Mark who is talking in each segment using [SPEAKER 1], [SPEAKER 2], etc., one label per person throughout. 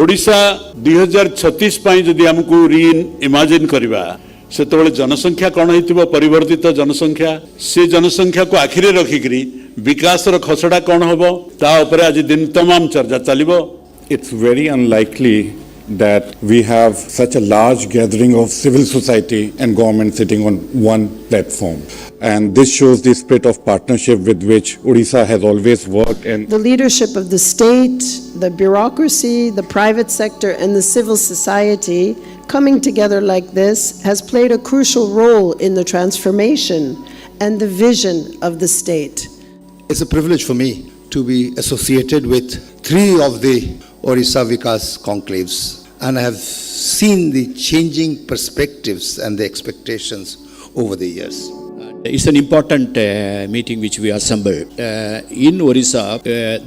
[SPEAKER 1] ओडिशा 2036 पाई जदि हमको री इमेजिन करबा सेतबेले जनसंख्या कौन होइतिबो परिवर्तित जनसंख्या से जनसंख्या को आखिरे रखिकरी विकास रो खसड़ा कौन होबो ता ऊपर आज दिन तमाम चर्चा चलिबो.
[SPEAKER 2] It's very unlikely that we have such a large gathering of civil society and government sitting on one platform. And this shows the spirit of partnership with which Odisha has always worked. And
[SPEAKER 3] the leadership of the state, the bureaucracy, the private sector, and the civil society coming together like this has played a crucial role in the transformation and the vision of the state.
[SPEAKER 4] It's a privilege for me to be associated with 3 of the Odisha Vikas conclaves, and I have seen the changing perspectives and the expectations over the years.
[SPEAKER 5] It's an important meeting which we assembled. In Odisha,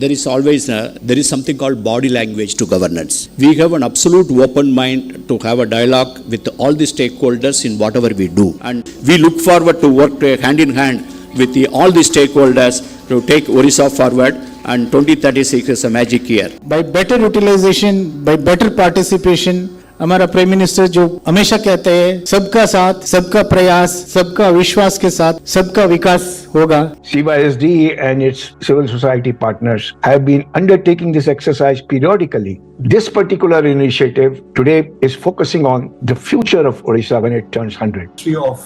[SPEAKER 5] there is always there is something called body language to governance. We have an absolute open mind to have a dialogue with all the stakeholders in whatever we do, and we look forward to work hand in hand with all the stakeholders to take Odisha forward. And 2036 is a magic year.
[SPEAKER 6] By better utilization, by better participation, हमारा prime minister जो हमेशा कहते हैं सबका साथ, सबका प्रयास, सबका विश्वास के साथ सबका विकास होगा.
[SPEAKER 7] CYSD and its civil society partners have been undertaking this exercise periodically. This particular initiative today is focusing on the future of Odisha when it turns 100.
[SPEAKER 8] Of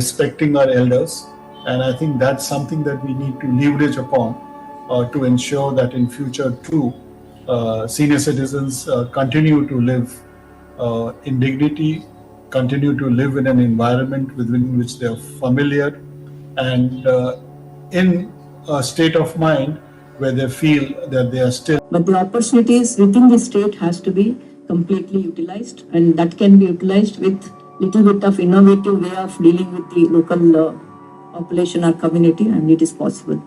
[SPEAKER 8] respecting our elders, and I think that's something that we need to leverage upon to ensure that in future too senior citizens continue to live in dignity, continue to live in an environment within which they are familiar, and in a state of mind where they feel that they are still.
[SPEAKER 9] But the opportunities within the state has to be completely utilized, and that can be utilized with little bit of innovative way of dealing with the local population or community, and it is possible.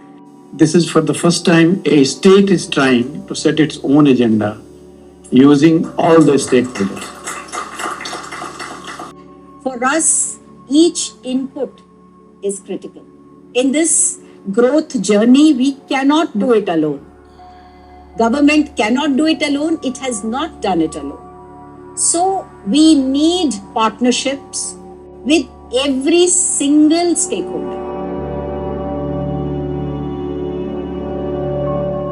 [SPEAKER 10] This is for the first time a state is trying to set its own agenda using all the stakeholders.
[SPEAKER 9] For us, each input is critical. In this growth journey, we cannot do it alone. Government cannot do it alone. It has not done it alone. So we need partnerships with every single stakeholder.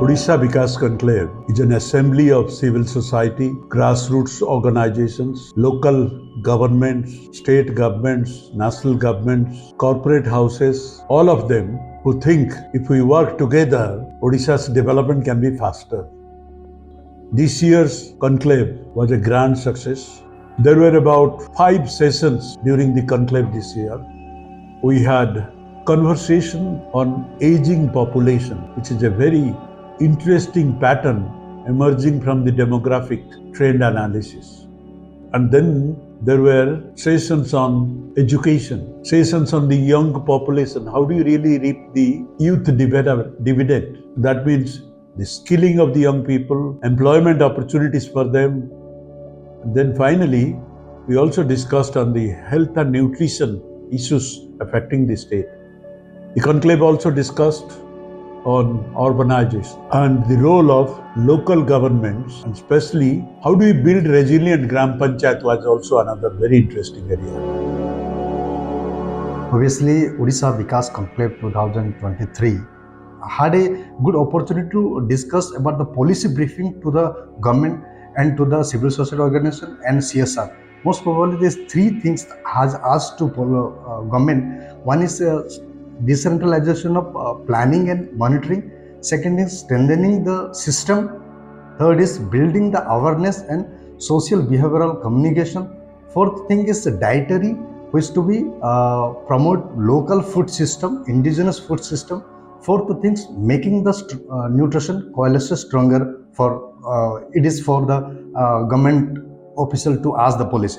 [SPEAKER 11] Odisha Vikas Conclave is an assembly of civil society, grassroots organizations, local governments, state governments, national governments, corporate houses, all of them who think if we work together, Odisha's development can be faster. This year's conclave was a grand success. There were about 5 sessions during the conclave this year. We had conversation on aging population, which is a very interesting pattern emerging from the demographic trend analysis. And then there were sessions on education, sessions on the young population. How do you really reap the youth dividend? That means the skilling of the young people, employment opportunities for them. And then finally, we also discussed on the health and nutrition issues affecting the state. The conclave also discussed on urbanization and the role of local governments, and especially how do we build resilient Gram Panchayat was also another very interesting area.
[SPEAKER 12] Obviously, Odisha Vikas Conclave 2023 had a good opportunity to discuss about the policy briefing to the government and to the civil society organization and CSR. Most probably these 3 things has asked to government. One is decentralization of planning and monitoring. Second is strengthening the system. Third is building the awareness and social behavioral communication. Fourth thing is dietary, which is to be promote local food system, indigenous food system. Fourth thing is making the nutrition coalition stronger. For it is for the government official to ask the policy.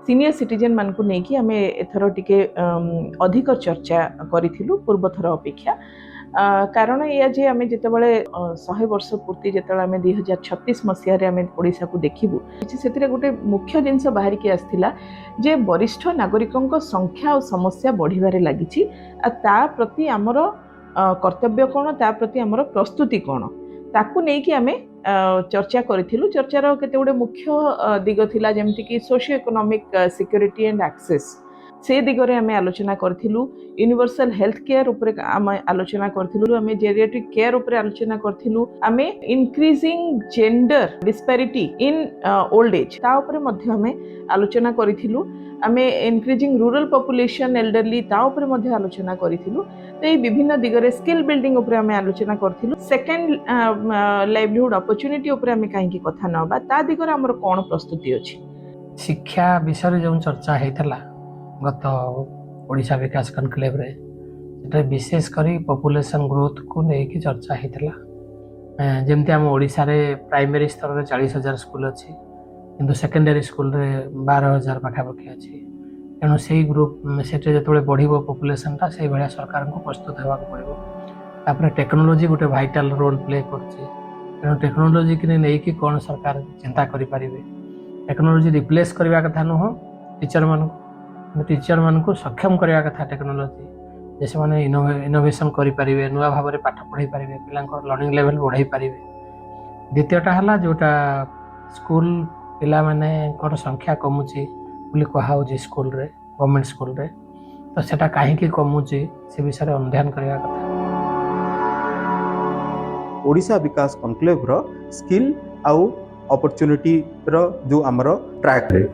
[SPEAKER 13] Senior citizen मान को नहीं आम एथर टिके अधिक चर्चा करूँ पूर्व थर अपेक्षा कारण या जे आम जितेबाला 100 वर्ष पूर्ति जिते आम 2036 मसीह ओडिशा को देखू से गोटे मुख्य जिनस बाहर की आसला जे वरिष्ठ नागरिकों संख्या और समस्या बढ़िबारे लगी प्रति आमर कर्तव्य कौन ता प्रति आमर प्रस्तुति कौन ताकू नहीं कि आम चर्चा करिथिलु चर्चार केते गुडे मुख्य दिग थिला जेमति कि socio economic security and access से दिगरे आमे आलोचना करथिलु यूनिवर्सल हेल्थ केयर ऊपर आमे आलोचना करथिलु आमे जेरियाट्रिक केयर ऊपर आलोचना करथिलु आमे increasing gender disparity in old age ता ऊपर मध्ये आमे आलोचना करथिलु आमे इंक्रीजिंग रूरल पॉपुलेशन एल्डरली ता ऊपर मध्ये आलोचना करथिलु तो ये विभिन्न दिगरे स्किल बिल्डिंग ऊपर आमे आलोचना करथिलु सेकंड लाइवलीहुड अपॉर्चुनिटी ऊपर आमे काहे की कथा नबा ता दिगरे हमर कोन प्रस्तुति अछि
[SPEAKER 14] शिक्षा विषय जो चर्चा हेतला गत ओडिशा विकास कनक्लेव रे सेटा विशेष करी पॉपुलेशन ग्रोथ को लेके चर्चा हेतला जेमति हम ओडिशा रे प्राइमरी स्तर रे 40,000 स्कूल अछि किंतु सेकेंडरी स्कूल रे 12,000 पाखापाखि अछि तेणु से ग्रुप सेटे जतबे बढ़िबो पॉपुलेशन ता से भलिया सरकार को प्रस्तुत हेबा को पड़िबो तापर टेक्नोलॉजी गोटे वाइटल रोल प्ले करछि तेणु टेक्नोलॉजी के नै कि कोन सरकार चिंता करि परिबे टेक्नोलॉजी रिप्लेस करबा कथा न हो टीचर मान को सक्षम करबा कथा टेक्नोलॉजी जैसे माने इनोवेशन करि परिबे नुवा भाव रे पाठ पढ़ाई परिबे पिलांको लर्निंग लेवल बढ़ाई परिबे द्वितीयटा हला जोटा स्कूल पिला माने कोन संख्या कमुची बोली कहा होची स्कूल रे गवर्नमेंट स्कूल रे तो सेटा काहे की कमुची से विषय अध्ययन करबा कथा
[SPEAKER 15] ओडिशा विकास कॉन्क्लेव रो स्किल आउ अपॉर्चुनिटी रो जो हमरो ट्रैक रे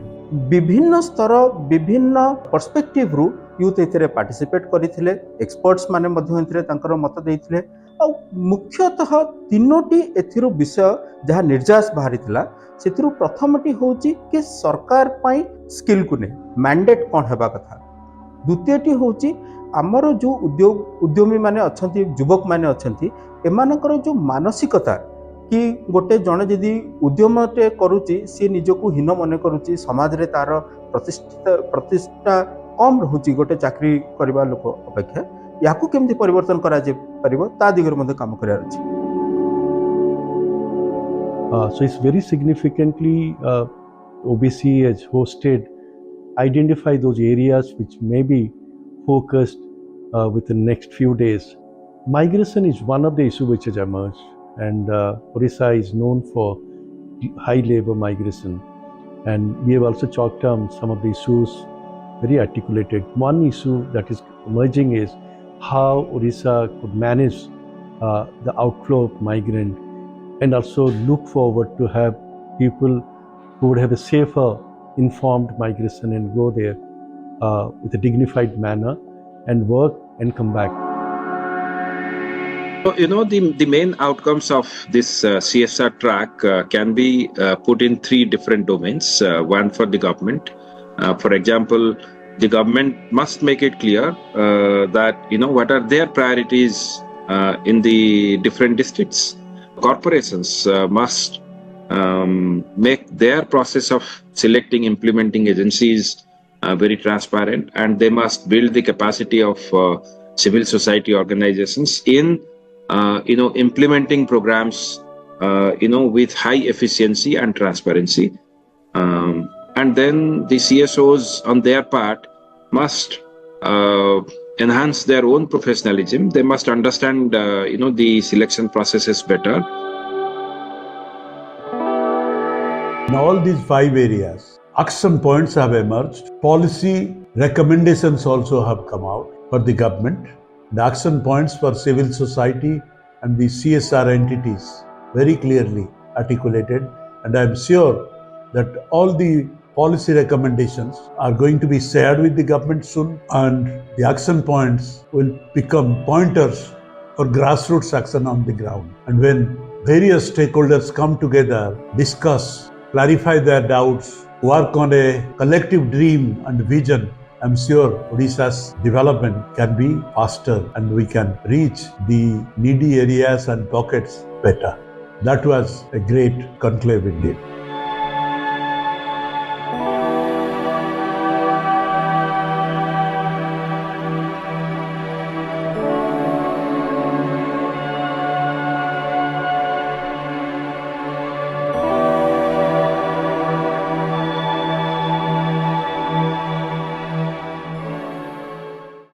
[SPEAKER 15] विभिन्न स्तर विभिन्न पर्सपेक्टिव रु यूथ एथिरे पार्टिसिपेट करिथिले एक्सपर्ट्स माने मध्ये एथिरे तांकर मत देइथिले आ मुख्यतः तीनोटी एथिरो विषय जहाँ निर्यास बाहरिथिला सेथिरु प्रथमटी होची कि सरकार पई स्किल को ने मैंडेट कोन हेबा कथा द्वितीयटी होची हमरो जो उद्यमी माने अछंती युवक माने अछंती एमानकर जो मानसिकता कि गोटे जने जदि उद्यमटे करूची सी निजको हीन मन करूची समाज रे तार प्रतिष्ठा कम रहूची गोटे चाकरी करबा लोक अपेक्षा याकू केमति परिवर्तन करा जे परिबो ता दिगर मध्ये काम करिया अछि
[SPEAKER 11] So it's very significantly OBC has hosted identify those areas which may be focused within next few days. Migration is one of the issues which has emerged, and Orissa is known for high labor migration, and we have also chalked down some of the issues very articulated. One issue that is emerging is how Orissa could manage the outflow of migrant and also look forward to have people who would have a safer, informed migration and go there with a dignified manner and work and come back.
[SPEAKER 16] So, the main outcomes of this CSR track can be put in three different domains. One for the government. For example, the government must make it clear that, what are their priorities in the different districts. Corporations must make their process of selecting implementing agencies very transparent, and they must build the capacity of civil society organizations in implementing programs with high efficiency and transparency, and then the CSOs on their part must enhance their own professionalism. They must understand the selection processes better.
[SPEAKER 11] In all these 5 areas, action points have emerged. Policy recommendations also have come out for the government. The action points for civil society and the CSR entities very clearly articulated, and I am sure that all the policy recommendations are going to be shared with the government soon, and the action points will become pointers for grassroots action on the ground. And when various stakeholders come together, discuss, clarify their doubts, work on a collective dream and vision, I'm sure Odisha's development can be faster and we can reach the needy areas and pockets better. That was a great conclave indeed.